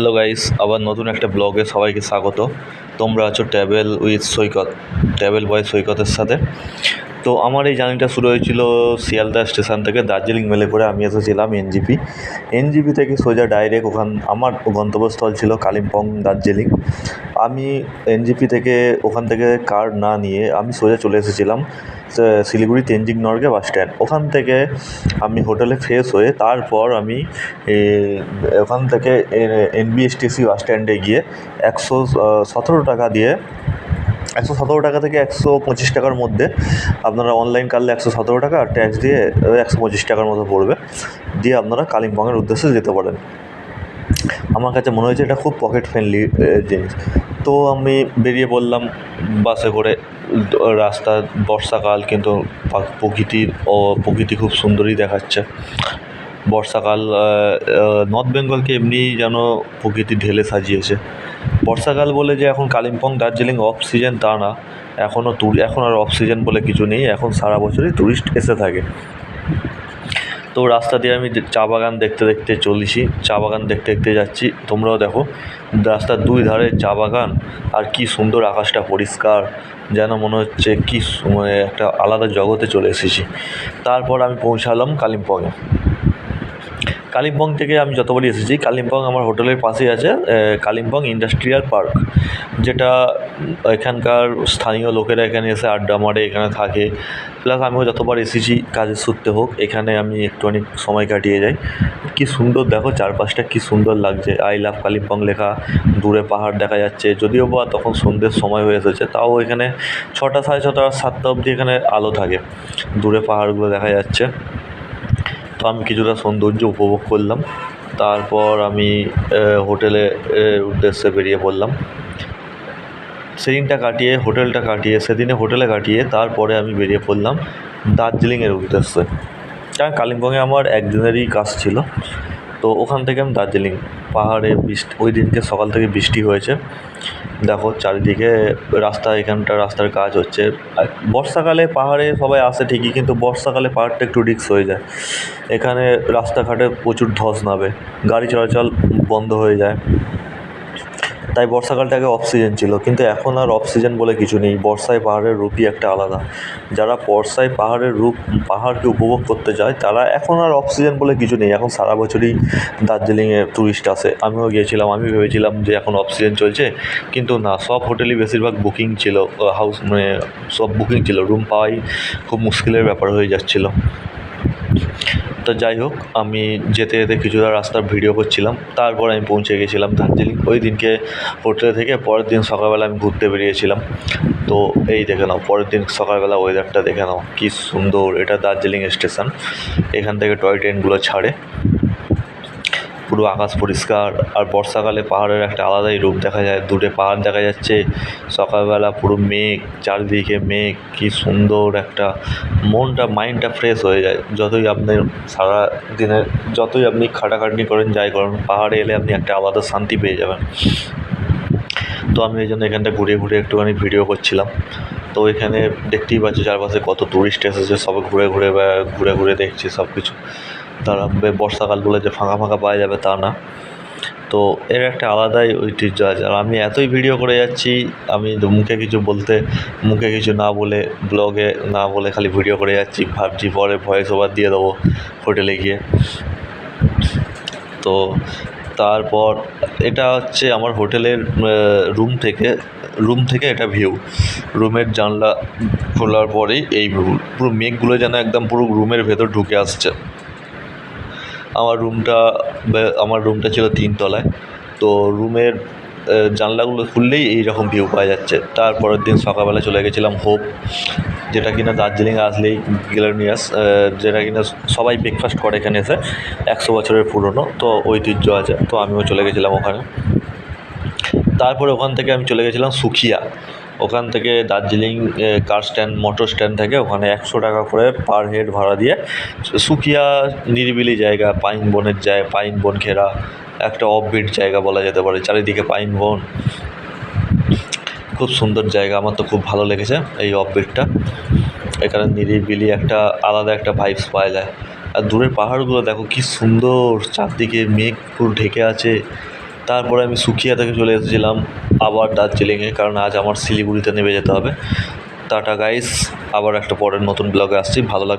Hello guys, আবার নতুন একটা ব্লগে সবাইকে স্বাগত। তোমরা আছো ট্রাভেল উইথ সৈকত, ট্রাভেল বয় সৈকতের সাথে। তো আমার এই জার্নিটা শুরু হয়েছিল শিয়ালদা স্টেশন থেকে। দার্জিলিং মেলে করে আমি এসেছিলাম এনজিপি। এনজিপি থেকে সোজা ডাইরেক্ট আমার গন্তব্যস্থল ছিল কালিম্পং, দার্জিলিং। আমি এনজিপি থেকে ওখান থেকে কার না নিয়ে আমি সোজা চলে এসেছিলাম শিলিগুড়ি তেনজিং নরগে বাস স্ট্যান্ড। ওখান থেকে আমি হোটেলে ফ্রেশ হয়ে তারপর আমি ওখান থেকে এনবিএসটিসি বাস স্ট্যান্ডে গিয়ে 117 টাকা দিয়ে 117 টাকা থেকে 125 টাকার মধ্যে, আপনারা অনলাইন কাটলে 117 টাকা, আর ট্যাক্স দিয়ে 125 টাকার মতো পড়বে, দিয়ে আপনারা কালিম্পংয়ের উদ্দেশ্যে যেতে পারেন। আমার কাছে মনে হয়েছে এটা খুব পকেট ফ্রেন্ডলি জিনিস। তো আমি বেরিয়ে পড়লাম বাসে করে। রাস্তা বর্ষাকাল, কিন্তু প্রকৃতি খুব সুন্দরই দেখাচ্ছে। বর্ষাকাল নর্থ বেঙ্গলকে এমনি যেন প্রকৃতি ঢেলে সাজিয়েছে। বর্ষাকাল বলে যে এখন কালিম্পং দার্জিলিং অফ সিজন তা না, এখন আর অফ সিজন বলে কিছু নেই, এখন সারা বছরই ট্যুরিস্ট এসে থাকে। তো রাস্তা দিয়ে আমি চা বাগান দেখতে দেখতে চলেছি, চা বাগান দেখতে দেখতে যাচ্ছি। তোমরাও দেখো রাস্তার দুই ধারে চা বাগান, আর কি সুন্দর, আকাশটা পরিষ্কার, যেন মনে হচ্ছে মানে একটা আলাদা জগতে চলে এসেছি। তারপর আমি পৌঁছালাম কালিম্পংয়ে। কালিম্পং থেকে আমি যতবারই এসেছি, কালিম্পং আমার হোটেলের পাশেই আছে কালিম্পং ইন্ডাস্ট্রিয়াল পার্ক, যেটা এখানকার স্থানীয় লোকেরা এখানে এসে আড্ডা মারে, এখানে থাকে। প্লাস আমিও যতবার এসেছি কাজের সূত্রে হোক, এখানে আমি একটুখানি সময় কাটিয়ে যাই। কি সুন্দর দেখো, চারপাশটা কি সুন্দর লাগছে, আই লাভ কালিম্পং লেখা, দূরে পাহাড় দেখা যাচ্ছে। যদিও বা তখন সন্ধ্যের সময় হয়ে এসেছে, তাও এখানে 6টা, সাড়ে 6টা, 7টা অবধি এখানে আলো থাকে, দূরে পাহাড়গুলো দেখা যাচ্ছে। তো আমি কিছুটা সৌন্দর্য উপভোগ করলাম। তারপর আমি হোটেলের উদ্দেশ্যে বেরিয়ে পড়লাম। সেদিনে হোটেলে কাটিয়ে তারপরে আমি বেরিয়ে পড়লাম দার্জিলিংয়ের উদ্দেশ্যে। কারণ কালিম্পংয়ে আমার একদিনেরই কাজ ছিল। তো ওখান থেকে আমি দার্জিলিং পাহাড়ে ওই দিনকে সকাল থেকে বৃষ্টি হয়েছে। দেখো চারিদিকে রাস্তার কাজ হচ্ছে। বর্ষাকালে পাহাড়ে সবাই আসে ঠিকই, কিন্তু বর্ষাকালে পাহাড়টা একটু রিস্ক হয়ে যায়। এখানে রাস্তাঘাটে প্রচুর ধস নামে, গাড়ি চলাচল বন্ধ হয়ে যায়। তাই বর্ষাকালটাকে অফ সিজন ছিল, কিন্তু এখন আর অফ সিজন বলে কিছু নেই। বর্ষায় পাহাড়ের রূপই একটা আলাদা। যারা বর্ষায় পাহাড়কে উপভোগ করতে যায়, তারা এখন আর অফ সিজন বলে কিছু নেই, এখন সারা বছরই দার্জিলিংয়ে ট্যুরিস্ট আসে। আমিও গিয়েছিলাম, আমি ভেবেছিলাম যে এখন অফ সিজন চলছে, কিন্তু না, সব হোটেলই বেশিরভাগ বুকিং ছিল, সব বুকিং ছিল, রুম পাওয়াই খুব মুশকিলের ব্যাপার হয়ে যাচ্ছিলো। তো যাই হোক, আমি যেতে যেতে কিছুটা রাস্তার ভিডিও করছিলাম। তারপর আমি পৌঁছে গেছিলাম দার্জিলিং। ওই দিনকে হোটেলে থেকে পরের দিন সকালবেলা আমি ঘুরতে বেরিয়েছিলাম। তো এই দেখে নাও, পরের দিন সকালবেলা ওয়েদারটা দেখে নাও, কী সুন্দর। এটা দার্জিলিং স্টেশন, এখান থেকে টয় ট্রেনগুলো ছাড়ে। পুরো আকাশ পরিষ্কার, আর বর্ষাকালে পাহাড়ের একটা আলাদাই রূপ দেখা যায়। দূরে পাহাড় দেখা যাচ্ছে, সকালবেলা পুরো মেঘ, চারিদিকে মেঘ, কী সুন্দর একটা মাইন্ডটা ফ্রেশ হয়ে যায়। যতই আপনি খাটাখাটনি করেন, যাই করেন, পাহাড়ে এলে আপনি একটা আলাদা শান্তি পেয়ে যাবেন। তো আমি এই জন্য এখানটা ঘুরে ঘুরে একটুখানি ভিডিও করছিলাম। তো এখানে দেখতেই পাচ্ছি চারপাশে কত টুরিস্ট এসেছে, সব ঘুরে ঘুরে দেখছি সব কিছু। তারা বর্ষাকাল বলে যে ফাঁকা ফাঁকা পাওয়া যাবে তা না। তো এর একটা আলাদাই ঐতিহ্য আছে। আর আমি এতই ভিডিও করে যাচ্ছি, আমি মুখে কিছু না বলে, ব্লগে না বলে খালি ভিডিও করে যাচ্ছি। ভাবছি পরে ভয়েস ওভার দিয়ে দেবো হোটেলে গিয়ে। তো তারপর এটা হচ্ছে আমার হোটেলের রুম থেকে এটা ভিউ। রুমের জানলা খোলার পরেই এই পুরো মেঘগুলো যেন একদম পুরো রুমের ভেতর ঢুকে আসছে। আমার রুমটা ছিল 3 তলায়। তো রুমের জানলাগুলো খুললেই এইরকম ভিউ পাওয়া যাচ্ছে। তারপরের দিন সকালবেলা চলে গেছিলাম হোপ, যেটা কিনা দার্জিলিংয়ে আসলেই গ্লেনিয়াস, যেটা কিনা সবাই ব্রেকফাস্ট করে এখানে এসে। 100 বছরের পুরনো, তো ঐতিহ্য আছে। তো আমিও চলে গেছিলাম ওখানে। তারপরে ওখান থেকে আমি চলে গেছিলাম সুখিয়া। ওখান থেকে দার্জিলিং মোটর স্ট্যান্ড থেকে ওখানে 100 টাকা করে পার হেড ভাড়া দিয়ে সুখিয়া, নিরিবিলি জায়গা, পাইন বন ঘেরা একটা অফবিট জায়গা বলা যেতে পারে। চারিদিকে পাইন বন, খুব সুন্দর জায়গা। আমার তো খুব ভালো লেগেছে এই অফবিটটা। এখানে নিরিবিলি আলাদা একটা ভাইবস পাওয়া যায়। আর দূরের পাহাড়গুলো দেখো কি সুন্দর, চারদিকে মেঘ পুরো ঢেকে আছে, তারপরে আমি সুকিয়া থেকে চলে এসেছিলাম আবার দার্জিলিংয়ে, কারণ আজ আমার শিলিগুড়িতে নেমে যেতে হবে। টাটা গাইস, আবার একটা পরের নতুন ব্লগে আসছি। ভালো লাগে।